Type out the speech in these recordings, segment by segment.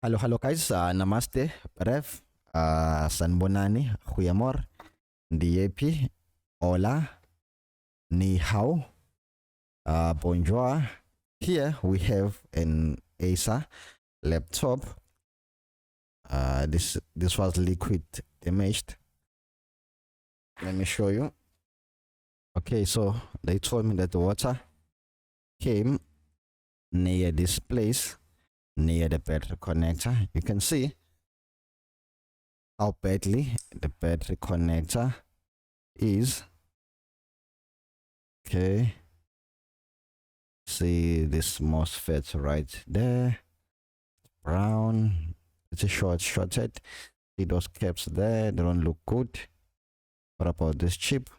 Hello guys, namaste, bref, sanbonani, goeiemorgen, ndiepi, hola, ni hao, bonjour. Here we have an Acer laptop. This was liquid damaged. Let me show you. Okay, so they told me that the water came near this place, near the battery connector. You can see how badly the battery connector is. Okay, see this MOSFET right there, brown. It's a shorted. See those caps there, they don't look good. What about this chip?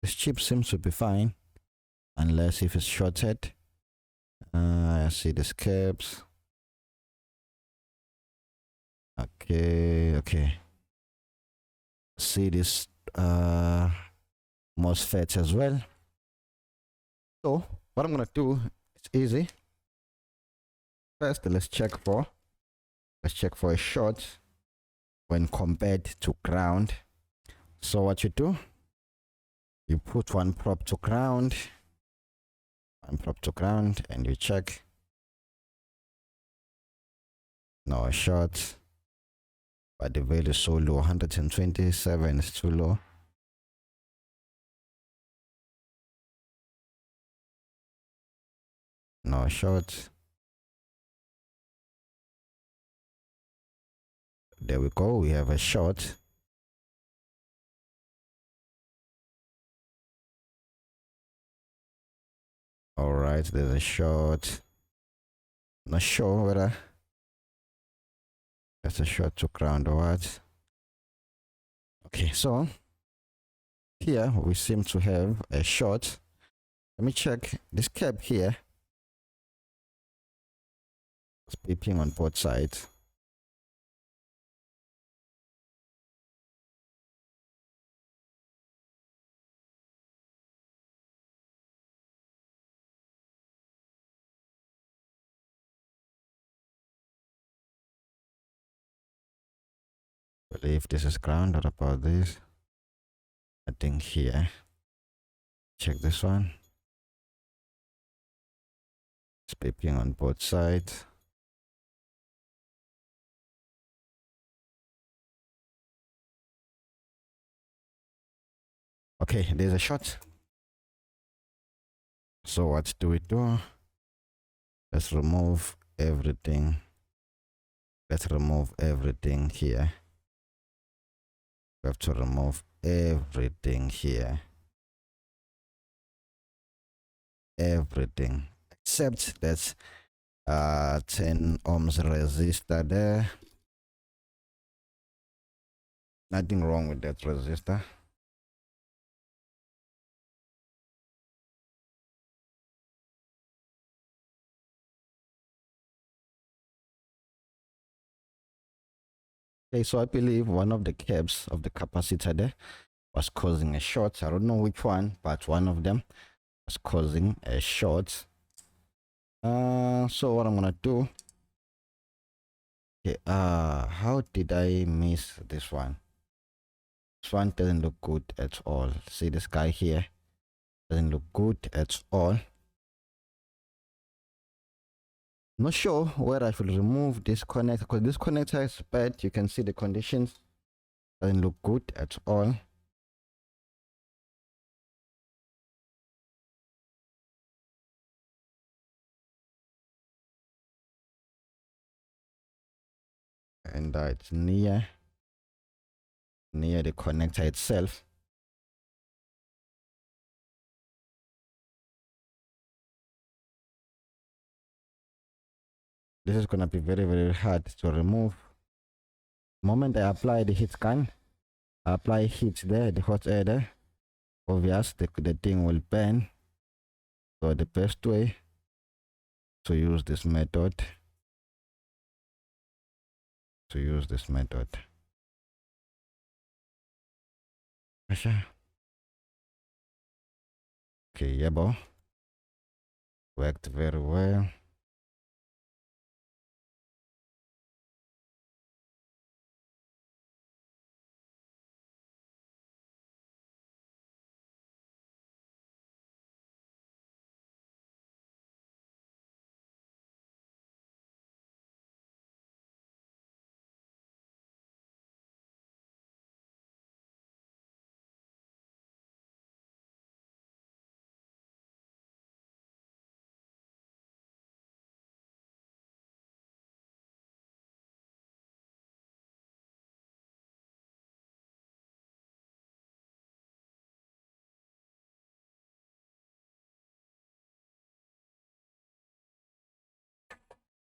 This chip seems to be fine, unless if it's shorted. I see these caps. Okay. See this MOSFET as well. So what I'm gonna do, it's easy. First, let's check for a short when compared to ground. So what you do, you put one prop to ground, and you check. No short, but the value is so low. 127 is too low. No short. There we go. We have a short. All right, there's a short. Not sure whether that's a short to ground or what. Okay, so here we seem to have a short. Let me check this cap here. It's beeping on both sides. Believe this is ground. What about this? I think here. Check this one. It's beeping on both sides. Okay, there's a shot. So what do we do? Let's remove everything. Let's remove everything here. We have to remove everything here. Everything except that 10 ohms resistor there. Nothing wrong with that resistor. Okay, so I believe one of the caps of the capacitor there was causing a short. I don't know which one, but one of them was causing a short. So what I'm gonna do, okay, how did I miss this one? This one doesn't look good at all. See this guy here, doesn't look good at all. Not sure where I should remove this connector, because this connector is bad. You can see the conditions, doesn't look good at all. And it's near the connector itself. This is gonna be very hard to remove. The moment I apply the heat gun, I apply heat there, the hot air there, obvious the thing will burn. So the best way to use this method, okay, yebo, worked very well.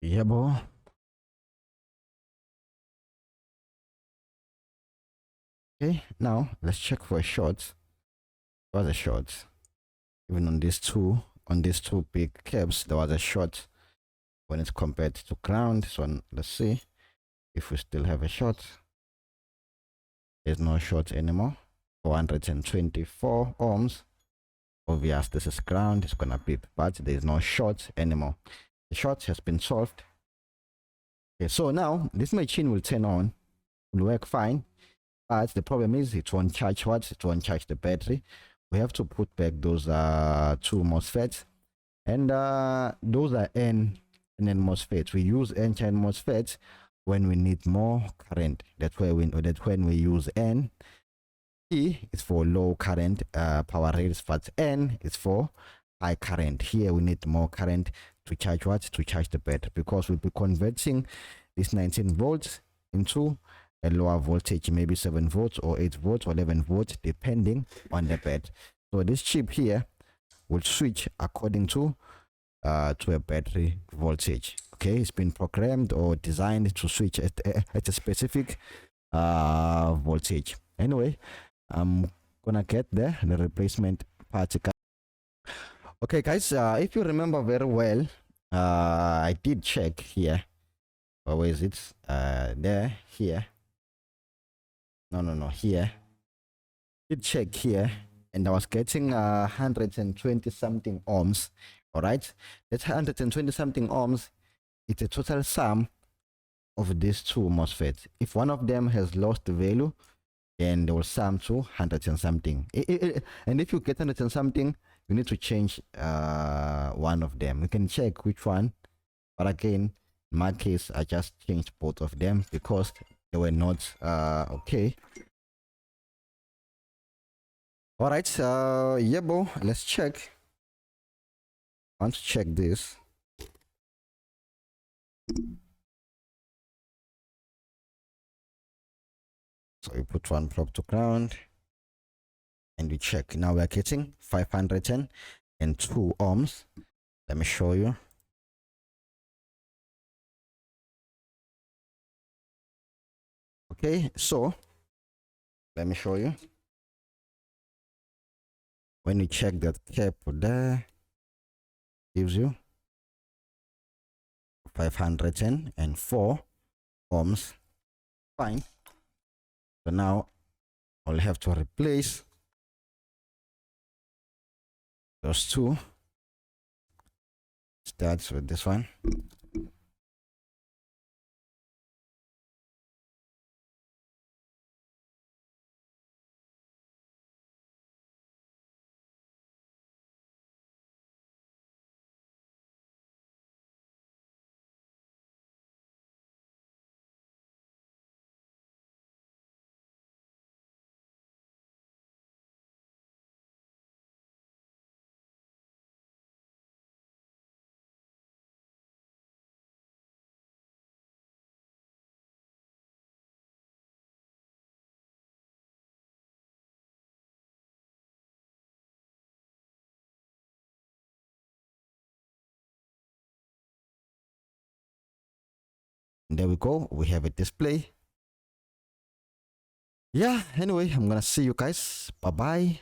Yeah, boy. Okay, now let's check for a short. There was a short. Even on these two big caps, there was a short when it's compared to ground. So let's see if we still have a short. There's no short anymore. 424 ohms. Obvious, this is ground. It's gonna be, but there's no short anymore. The short has been solved. Okay, so now this machine will turn on, will work fine, but the problem is it won't charge what? It won't charge the battery. We have to put back those two MOSFETs, and those are N MOSFETs. We use N-channel MOSFETs when we need more current. That's when we use N. P is for low current power rails, but N is for high current. Here we need more current to charge what? To charge the battery, because we'll be converting this 19 volts into a lower voltage, maybe 7 volts or 8 volts or 11 volts, depending on the bed. So this chip here will switch according to a battery voltage. Okay, it's been programmed or designed to switch at a specific voltage. Anyway, I'm gonna get the replacement part. Okay, guys, if you remember very well, I did check here. Where is it? There, here. No, here. Did check here, and I was getting 120 something ohms. All right, that's 120 something ohms. It's a total sum of these two MOSFETs. If one of them has lost the value, then they will sum to 100 and something. And if you get 100 and something, you need to change one of them. You can check which one, but again, in my case, I just changed both of them because they were not okay. All right, yeah, bro, let's check. I want to check this. So we put one probe to ground and we check. Now we're getting 502 ohms. Let me show you. Okay, so let me show you. When you check that cap there, gives you 504 ohms. Fine. So now I'll have to replace those two. Starts with this one. And there we go. We have a display. Yeah, anyway, I'm gonna see you guys. Bye bye.